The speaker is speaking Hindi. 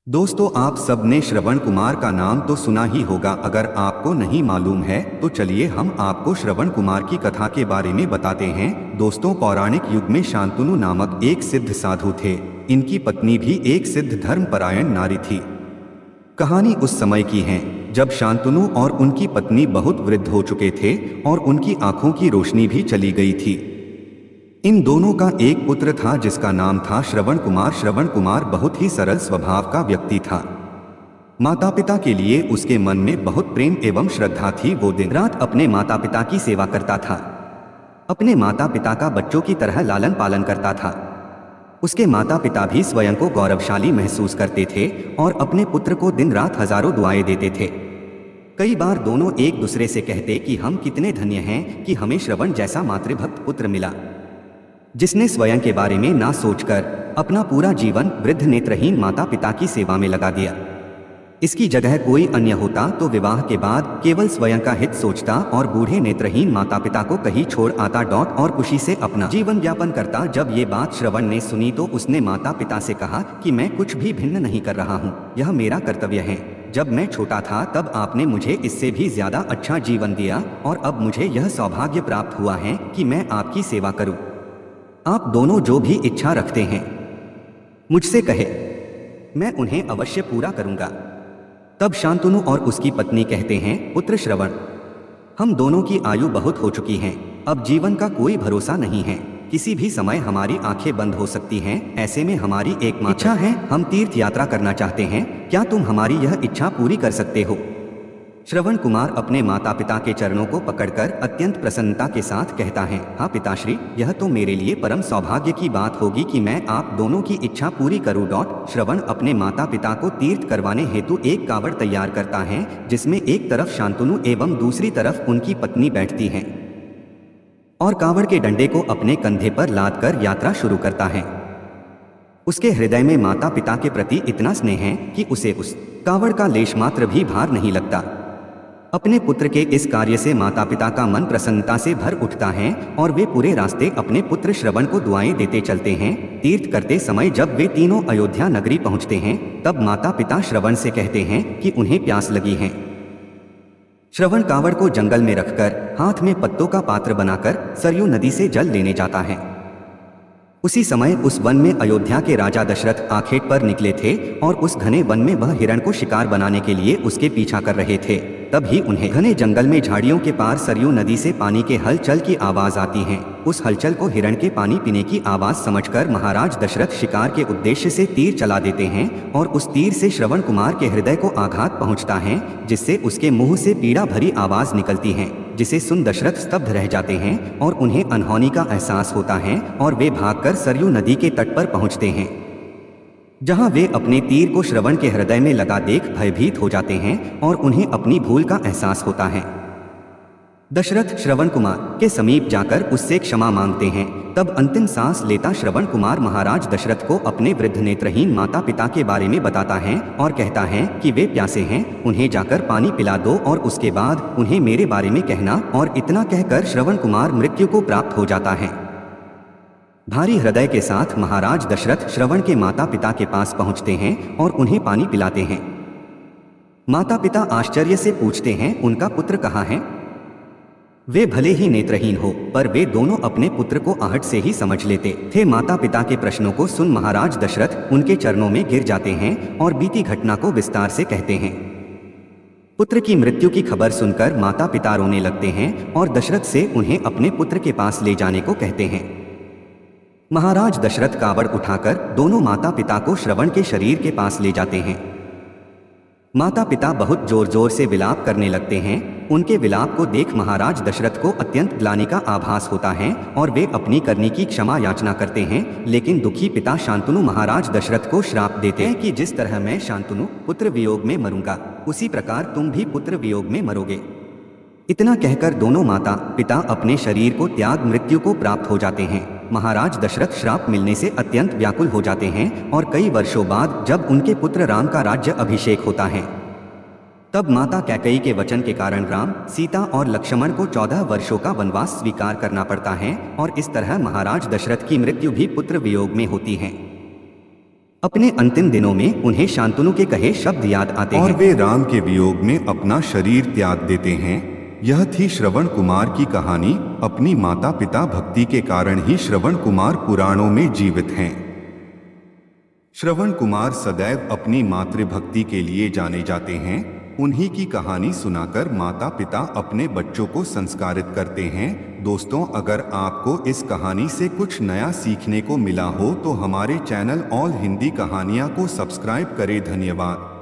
दोस्तों, आप सबने श्रवण कुमार का नाम तो सुना ही होगा। अगर आपको नहीं मालूम है तो चलिए हम आपको श्रवण कुमार की कथा के बारे में बताते हैं। दोस्तों, पौराणिक युग में शांतनु नामक एक सिद्ध साधु थे। इनकी पत्नी भी एक सिद्ध धर्मपरायण नारी थी। कहानी उस समय की है जब शांतनु और उनकी पत्नी बहुत वृद्ध हो चुके थे और उनकी आंखों की रोशनी भी चली गई थी। इन दोनों का एक पुत्र था जिसका नाम था श्रवण कुमार। श्रवण कुमार बहुत ही सरल स्वभाव का व्यक्ति था। माता पिता के लिए उसके मन में बहुत प्रेम एवं श्रद्धा थी। वो दिन रात अपने माता पिता की सेवा करता था। अपने माता पिता का बच्चों की तरह लालन पालन करता था। उसके माता पिता भी स्वयं को गौरवशाली महसूस करते थे और अपने पुत्र को दिन रात हजारों दुआएं देते थे। कई बार दोनों एक दूसरे से कहते कि हम कितने धन्य हैं कि हमें श्रवण जैसा मातृभक्त पुत्र मिला, जिसने स्वयं के बारे में ना सोचकर अपना पूरा जीवन वृद्ध नेत्रहीन माता पिता की सेवा में लगा दिया। इसकी जगह कोई अन्य होता तो विवाह के बाद केवल स्वयं का हित सोचता और बूढ़े नेत्रहीन माता पिता को कहीं छोड़ आता और खुशी से अपना जीवन यापन करता। जब ये बात श्रवण ने सुनी तो उसने माता पिता से कहा कि मैं कुछ भी भिन्न नहीं कर रहा हूँ, यह मेरा कर्तव्य है। जब मैं छोटा था तब आपने मुझे इससे भी ज्यादा अच्छा जीवन दिया और अब मुझे यह सौभाग्य प्राप्त हुआ है कि मैं आपकी सेवा करूँ। आप दोनों जो भी इच्छा रखते हैं मुझसे कहे, मैं उन्हें अवश्य पूरा करूंगा। तब शांतनु और उसकी पत्नी कहते हैं, पुत्र श्रवण, हम दोनों की आयु बहुत हो चुकी है, अब जीवन का कोई भरोसा नहीं है। किसी भी समय हमारी आंखें बंद हो सकती हैं। ऐसे में हमारी एकमात्र इच्छा है, हम तीर्थ यात्रा करना चाहते हैं। क्या तुम हमारी यह इच्छा पूरी कर सकते हो? श्रवण कुमार अपने माता पिता के चरणों को पकड़कर अत्यंत प्रसन्नता के साथ कहता है, हाँ पिताश्री, यह तो मेरे लिए परम सौभाग्य की बात होगी कि मैं आप दोनों की इच्छा पूरी करूँ। श्रवण अपने माता पिता को तीर्थ करवाने हेतु एक कावड़ तैयार करता है, जिसमें एक तरफ शांतनु एवं दूसरी तरफ उनकी पत्नी बैठती है और कावड़ के डंडे को अपने कंधे पर लाद कर यात्रा शुरू करता है। उसके हृदय में माता पिता के प्रति इतना स्नेह है कि उसे उस कावड़ का लेश मात्र भी भार नहीं लगता। अपने पुत्र के इस कार्य से माता पिता का मन प्रसन्नता से भर उठता है और वे पूरे रास्ते अपने पुत्र श्रवण को दुआएं देते चलते हैं। तीर्थ करते समय जब वे तीनों अयोध्या नगरी पहुंचते हैं तब माता पिता श्रवण से कहते हैं कि उन्हें प्यास लगी है। श्रवण कावड़ को जंगल में रखकर हाथ में पत्तों का पात्र बनाकर सरयू नदी से जल लेने जाता है। उसी समय उस वन में अयोध्या के राजा दशरथ आखेट पर निकले थे और उस घने वन में वह हिरण को शिकार बनाने के लिए उसके पीछा कर रहे थे। तभी उन्हें घने जंगल में झाड़ियों के पार सरयू नदी से पानी के हलचल की आवाज आती है। उस हलचल को हिरण के पानी पीने की आवाज समझकर महाराज दशरथ शिकार के उद्देश्य से तीर चला देते हैं और उस तीर से श्रवण कुमार के हृदय को आघात पहुंचता है, जिससे उसके मुंह से पीड़ा भरी आवाज निकलती है, जिसे सुन दशरथ स्तब्ध रह जाते हैं और उन्हें अनहोनी का एहसास होता है और वे भागकर सरयू नदी के तट पर पहुंचते हैं, जहां वे अपने तीर को श्रवण के हृदय में लगा देख भयभीत हो जाते हैं और उन्हें अपनी भूल का एहसास होता है। दशरथ श्रवण कुमार के समीप जाकर उससे क्षमा मांगते हैं। तब अंतिम सांस लेता श्रवण कुमार महाराज दशरथ को अपने वृद्ध नेत्रहीन माता पिता के बारे में बताता है और कहता है कि वे प्यासे हैं, उन्हें जाकर पानी पिला दो और उसके बाद उन्हें मेरे बारे में कहना। और इतना कहकर श्रवण कुमार मृत्यु को प्राप्त हो जाता है। भारी हृदय के साथ महाराज दशरथ श्रवण के माता पिता के पास पहुंचते हैं और उन्हें पानी पिलाते हैं। माता पिता आश्चर्य से पूछते हैं, उनका पुत्र कहाँ है? वे भले ही नेत्रहीन हो पर वे दोनों अपने पुत्र को आहट से ही समझ लेते थे। माता पिता के प्रश्नों को सुन महाराज दशरथ उनके चरणों में गिर जाते हैं और बीती घटना को विस्तार से कहते हैं। पुत्र की मृत्यु की खबर सुनकर माता पिता रोने लगते हैं और दशरथ से उन्हें अपने पुत्र के पास ले जाने को कहते हैं। महाराज दशरथ कावड़ उठाकर दोनों माता पिता को श्रवण के शरीर के पास ले जाते हैं। माता पिता बहुत जोर जोर से विलाप करने लगते हैं। उनके विलाप को देख महाराज दशरथ को अत्यंत ग्लानि का आभास होता है और वे अपनी करनी की क्षमा याचना करते हैं। लेकिन दुखी पिता शांतनु महाराज दशरथ को श्राप देते हैं कि जिस तरह मैं शांतनु पुत्र वियोग में मरूंगा, उसी प्रकार तुम भी पुत्र वियोग में मरोगे। इतना कहकर दोनों माता पिता अपने शरीर को त्याग मृत्यु को प्राप्त हो जाते हैं। महाराज दशरथ श्राप मिलने से अत्यंत व्याकुल हो जाते हैं और कई वर्षों बाद जब उनके पुत्र राम का राज्य अभिषेक होता है तब माता कैकेयी के वचन के कारण राम, सीता और लक्ष्मण को 14 वर्षों का वनवास स्वीकार करना पड़ता है और इस तरह महाराज दशरथ की मृत्यु भी पुत्र वियोग में होती है। अपने अंतिम दिनों में उन्हें शांतनु के कहे शब्द याद आते हैं और वे राम के वियोग में अपना शरीर त्याग देते हैं। यह थी श्रवण कुमार की कहानी। अपनी माता पिता भक्ति के कारण ही श्रवण कुमार पुराणों में जीवित हैं। श्रवण कुमार सदैव अपनी मातृभक्ति के लिए जाने जाते हैं। उन्हीं की कहानी सुनाकर माता पिता अपने बच्चों को संस्कारित करते हैं। दोस्तों, अगर आपको इस कहानी से कुछ नया सीखने को मिला हो तो हमारे चैनल ऑल हिंदी कहानियाँ को सब्सक्राइब करें। धन्यवाद।